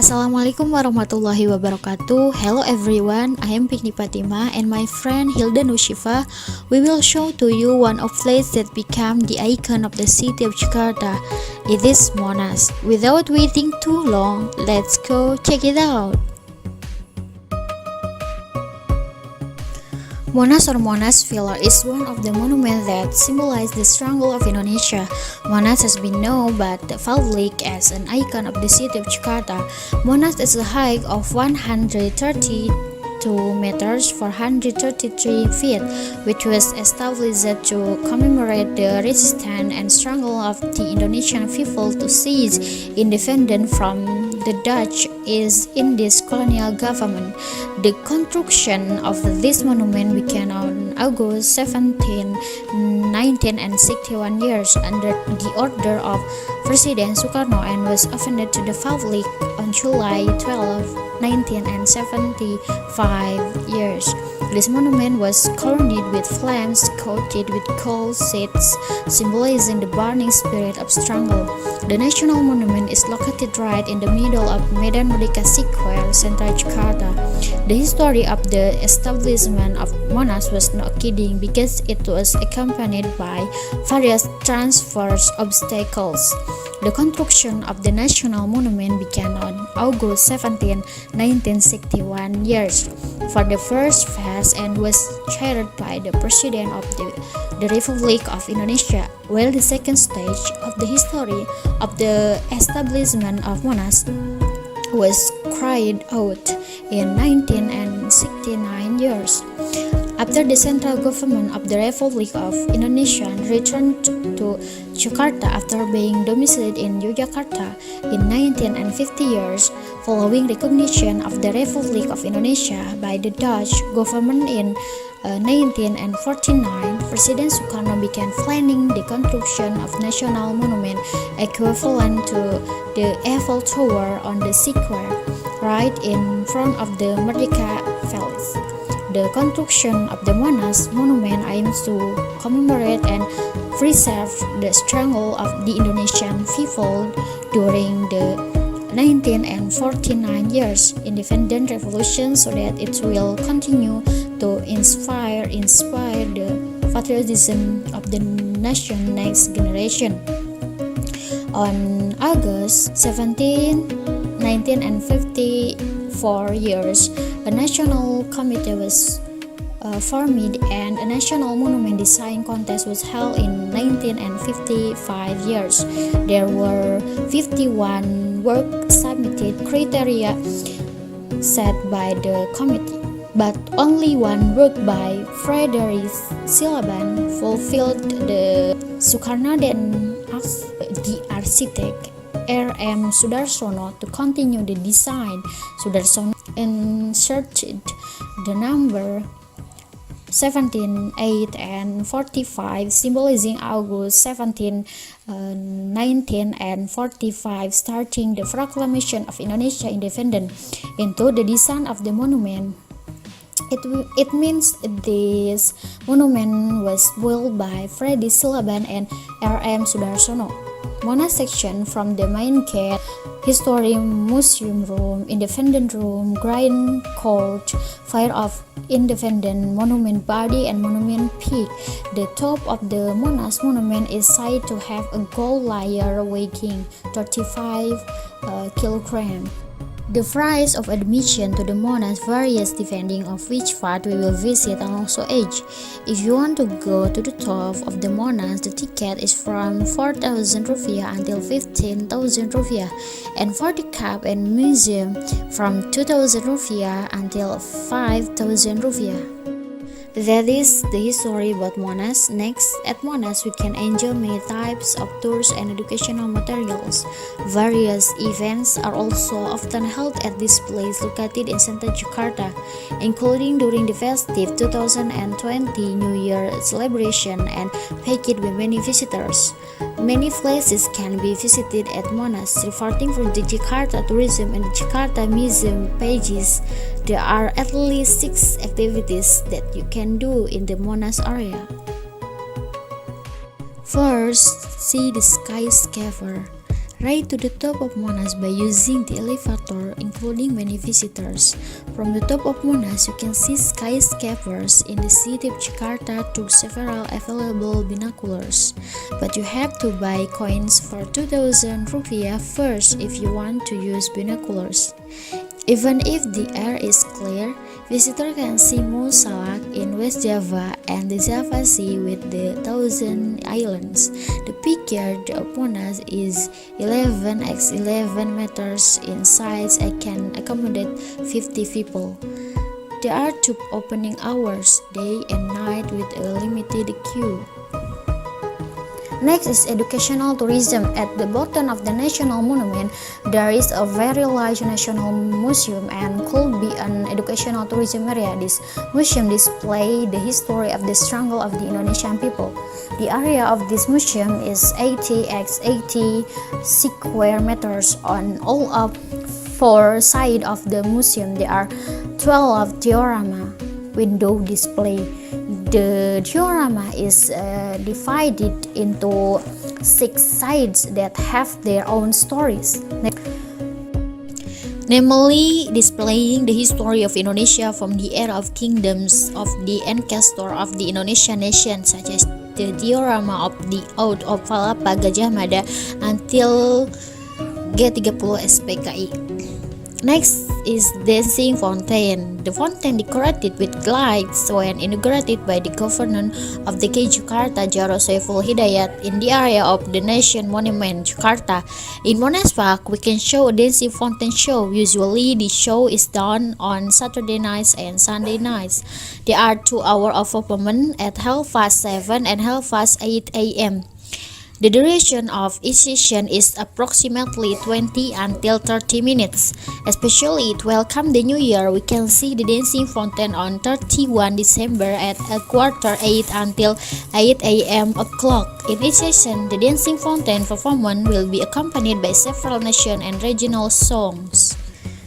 Assalamualaikum warahmatullahi wabarakatuh. Hello everyone, I am Piqni Patimah and my friend Hilda Nursyifa. We will show to you one of place that became the icon of the city of Jakarta. It is MONAS. Without waiting too long, let's go check it out. MONAS or Monas Villa is one of the monuments that symbolize the struggle of Indonesia. Monas has been known by the public as an icon of the city of Jakarta. Monas is a height of 132 meters 433 feet, which was established to commemorate the resistance and struggle of the Indonesian people to seize independence from the Dutch East Indies colonial government. The construction of this monument began on August 17, 1961 years under the order of President Sukarno and was opened to the public on July 12, 1975 years. This monument was coroned with flames coated with coal seeds, symbolizing the burning spirit of struggle. The national monument is located right in the middle of Medan Merdeka Square, central Jakarta. The history of the establishment of MONAS was not kidding because it was accompanied by various transverse obstacles. The construction of the national monument began on August 17, 1961 years for the first phase and was chaired by the President of the Republic of Indonesia, while the second stage of the history of the establishment of MONAS was carried out in 1969 years. After the central government of the Republic of Indonesia returned to Jakarta after being domiciled in Yogyakarta in 1950 years, following recognition of the Republic of Indonesia by the Dutch government in 1949, President Sukarno began planning the construction of national monument equivalent to the Eiffel Tower on the square, right in front of the Merdeka Palace. The construction of the MONAS monument aims to commemorate and preserve the struggle of the Indonesian people during the 1949 years independent revolution, so that it will continue to inspire the patriotism of the nation next generation. On August 17, 1954 years, a national committee was formed and a national monument design contest was held in 1955 years. There were 51 work submitted criteria set by the committee, but only one work by Frederick Silaban fulfilled the Sukarno then asked the architect R.M. Sudarsono to continue the design. Sudarsono inserted the number 17, 8, and 45, symbolizing August 17, 1945, starting the proclamation of Indonesia independence, into the design of the monument. It means this monument was built by Freddy Silaban and R.M. Sudarsono. MONAS section from the main gate, history museum room, independent room, grand court, fire of independent, monument body, and monument peak. The top of the MONAS monument is said to have a gold layer weighing 35 kilograms. The price of admission to the MONAS varies depending on which part we will visit and also age. If you want to go to the top of the MONAS, the ticket is from 4,000 rupiah until 15,000 rupiah, and for the cab and museum from 2,000 rupiah until 5,000 rupiah. That is the history about MONAS. Next, at MONAS we can enjoy many types of tours and educational materials. Various events are also often held at this place located in central Jakarta, including during the festive 2020 New Year celebration and packed with many visitors. Many places can be visited at MONAS. Reporting from the Jakarta Tourism and the Jakarta Museum pages, there are at least 6 activities that you can do in the MONAS area. First, see the skyscraper. Ride to the top of Monas by using the elevator, including many visitors. From the top of Monas, you can see skyscrapers in the city of Jakarta through several available binoculars. But you have to buy coins for 2,000 rupiah first if you want to use binoculars. Even if the air is clear, visitors can see Salak in West Java and the Java Sea with the Thousand Islands. The peak yard of Monas is 11 x 11 meters in size and can accommodate 50 people. There are two opening hours, day and night, with a limited queue. Next is educational tourism. At the bottom of the national monument, there is a very large national museum and could be an educational tourism area. This museum displays the history of the struggle of the Indonesian people. The area of this museum is 80 x 80 square meters. On all of four sides of the museum, there are 12 diorama window display. The diorama is divided into 6 sides that have their own stories, namely displaying the history of Indonesia from the era of kingdoms of the ancestor of the Indonesian nation, such as the diorama of the Oath of Palapa Gajah Mada until G30 S.Pdi. Next is dancing fountain. The fountain decorated with lights when inaugurated by the governor of the Jakarta, Jarod Saiful Hidayat, in the area of the Nation Monument, Jakarta. In Monas Park, we can show a dancing fountain show. Usually, the show is done on Saturday nights and Sunday nights. There are 2 hours of performance at 7:30 and 8:30 a.m. The duration of each session is approximately 20 until 30 minutes. Especially to welcome the new year, we can see the dancing fountain on 31 December at 7:45 until 8 a.m. o'clock. In each session, the dancing fountain performance will be accompanied by several national and regional songs.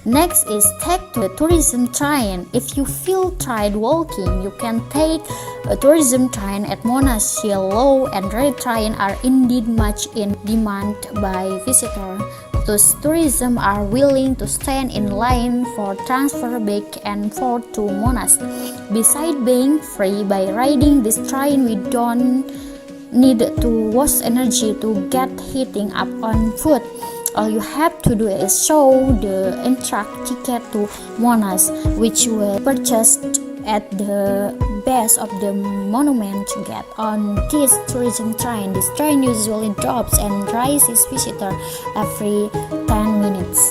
Next is take to the tourism train. If you feel tired walking, you can take a tourism train at Monas. Yellow and red train are indeed much in demand by visitors. Those tourism are willing to stand in line for transfer back and forth to Monas. Besides being free, by riding this train we don't need to waste energy to get heating up on foot. All you have to do is show the entrance ticket to Monas, which will purchased at the base of the monument to get on this tourism train. This train usually drops and rises visitor every 10 minutes.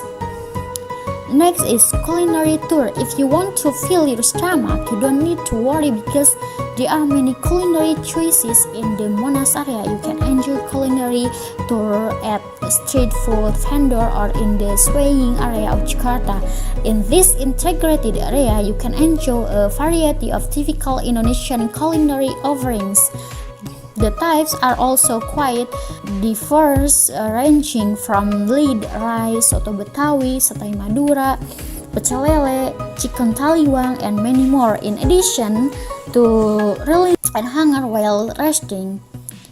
Next is culinary tour. If you want to fill your stomach, you don't need to worry because there are many culinary choices in the Monas area. You can enjoy culinary tour at street food vendor or in the swaying area of Jakarta. In this integrated area, you can enjoy a variety of typical Indonesian culinary offerings. The types are also quite diverse, ranging from lead rice, soto Betawi, satay Madura, pecel lele, chicken taliwang, and many more. In addition to relief and hunger while resting,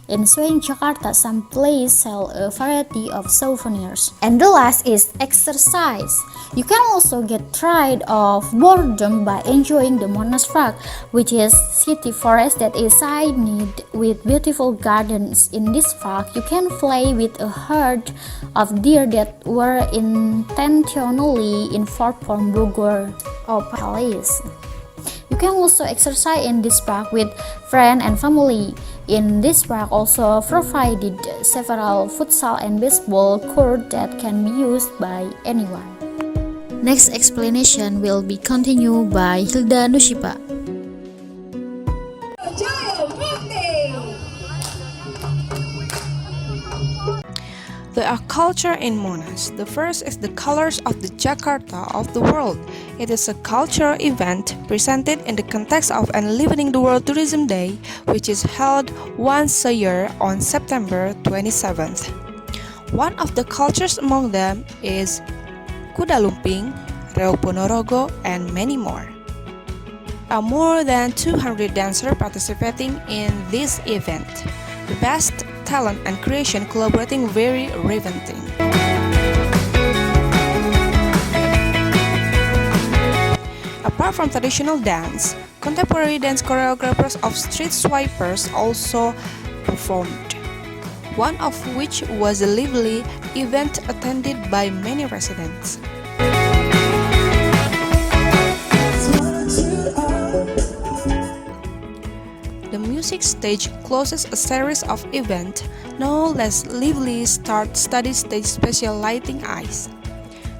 in Swing Jakarta, some places sell a variety of souvenirs. And the last is exercise. You can also get rid of boredom by enjoying the Monas Park, which is city forest that is sided with beautiful gardens. In this park, you can play with a herd of deer that were intentionally informed from Bogor or Palace. You can also exercise in this park with friends and family. In this park also provided several futsal and baseball courts that can be used by anyone. Next explanation will be continued by Hilda Nursyifa. There are culture in Monas. The first is the colors of the Jakarta of the world. It is a cultural event presented in the context of Enlivening the World Tourism Day, which is held once a year on September 27th. One of the cultures among them is Kuda Lumping, Reo Ponorogo, and many more. There are more than 200 dancers participating in this event. The best talent and creation collaborating very riveting. Apart from traditional dance, contemporary dance choreographers of street swipers also performed, one of which was a lively event attended by many residents. The music stage closes a series of events no less lively study stage special lighting eyes.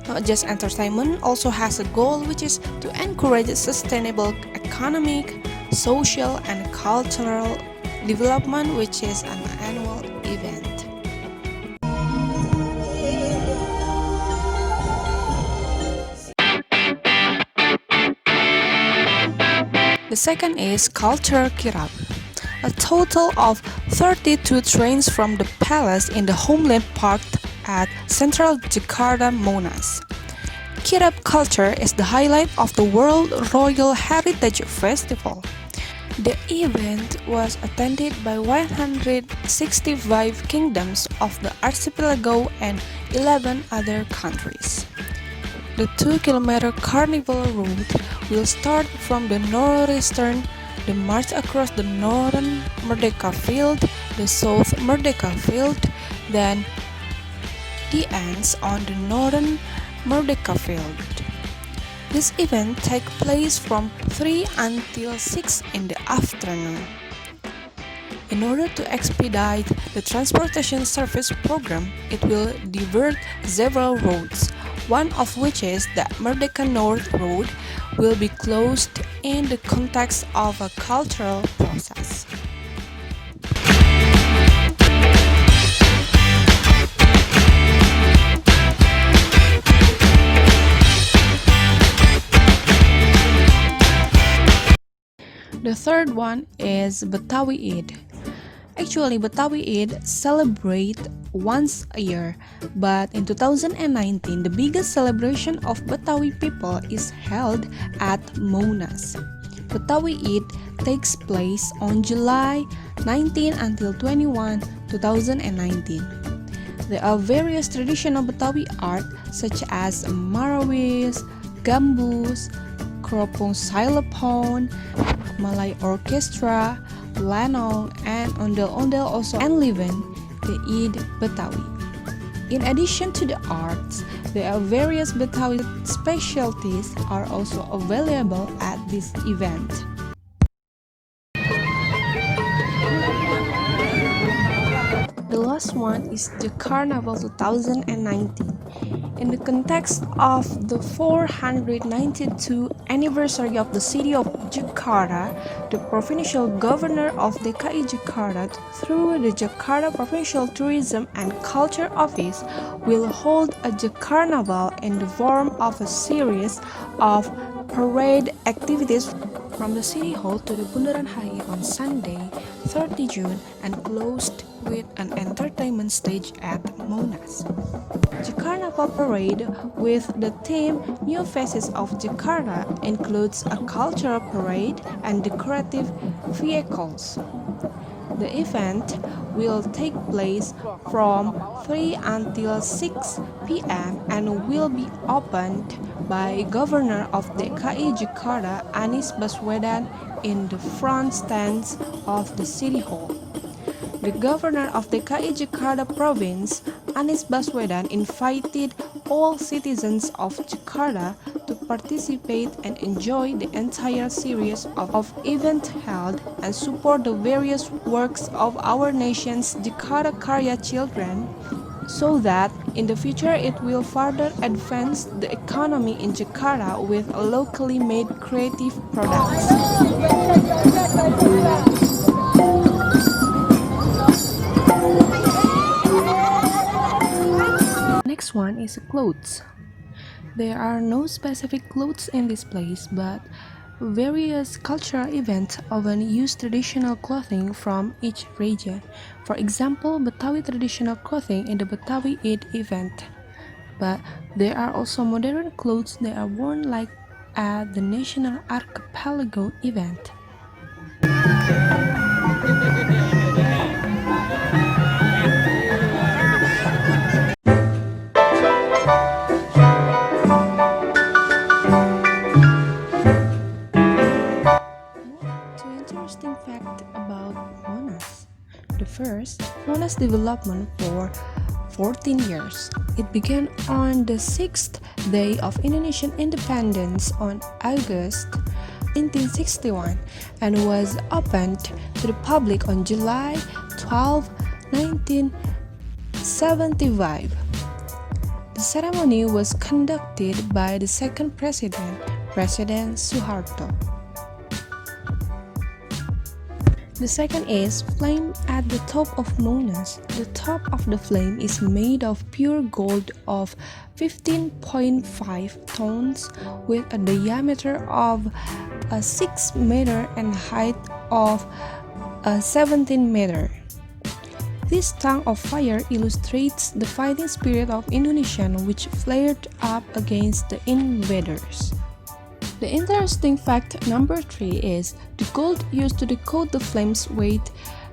Not just entertainment also has a goal, which is to encourage sustainable economic, social and cultural development, which is an annual event. The second is Culture Kirap. A total of 32 trains from the palace in the homeland parked at Central Jakarta MONAS. Kirap culture is the highlight of the World Royal Heritage Festival. The event was attended by 165 kingdoms of the archipelago and 11 other countries. The 2-kilometer carnival route will start from the northeastern, the march across the northern Merdeka Field, the south Merdeka Field, then the ends on the northern Merdeka Field. This event takes place from 3 until 6 in the afternoon. In order to expedite the transportation service program, it will divert several roads, one of which is the Merdeka North Road will be closed in the context of a cultural process. The third one is Betawi Eid. Actually, Betawi Eid celebrate once a year, but in 2019, the biggest celebration of Betawi people is held at MONAS. Betawi Eid takes place on July 19 until 21, 2019. There are various traditional Betawi art such as marawis, gambus, keropong silapon, Malay orchestra, lanong, and ondel-ondel also, and even the Eid Betawi. In addition to the arts, there are various Betawi specialties are also available at this event. The last one is the Carnival 2019. In the context of the 492 anniversary of the city of Jakarta, the Provincial Governor of DKI Jakarta, through the Jakarta Provincial Tourism and Culture Office, will hold a Jakarnaval in the form of a series of parade activities from the City Hall to the Bundaran HI on Sunday, 30 June, and closed with an entertainment stage at MONAS. Jakarnaval Parade with the theme New Faces of Jakarta includes a cultural parade and decorative vehicles. The event will take place from 3 until 6 p.m. and will be opened by Governor of DKI Jakarta Anies Baswedan in the front stands of the City Hall. The Governor of DKI Jakarta Province, Anies Baswedan, invited all citizens of Jakarta to participate and enjoy the entire series of events held and support the various works of our nation's Jakarta Karya children, so that in the future it will further advance the economy in Jakarta with locally made creative products. Next one is clothes. There are no specific clothes in this place, but various cultural events often use traditional clothing from each region. For example, Betawi traditional clothing in the Betawi Eid event. But there are also modern clothes that are worn like at the National Archipelago event. interesting fact about MONAS. The first, MONAS development for 14 years. It began on the 6th day of Indonesian independence on August 1961 and was opened to the public on July 12, 1975. The ceremony was conducted by the second president, President Suharto. The second is flame at the top of MONAS. The top of the flame is made of pure gold of 15.5 tons with a diameter of 6 meter and height of 17 meter. This tongue of fire illustrates the fighting spirit of Indonesians which flared up against the invaders. The interesting fact number 3 is the gold used to decode the flames weighed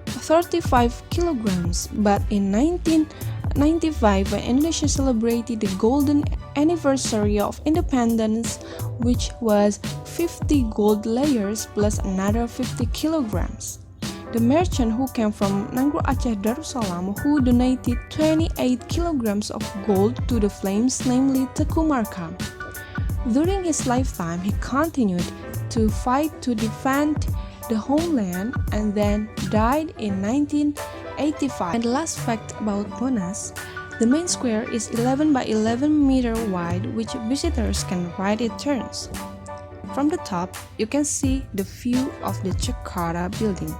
35 kilograms, but in 1995 when Indonesia celebrated the golden anniversary of independence, which was 50 gold layers plus another 50 kilograms. The merchant who came from Nangro Aceh Darussalam who donated 28 kilograms of gold to the flames, namely Teguh Markam. During his lifetime, he continued to fight to defend the homeland and then died in 1985. And the last fact about MONAS, the main square is 11 by 11 meter wide, which visitors can ride in turns. From the top, you can see the view of the Jakarta building.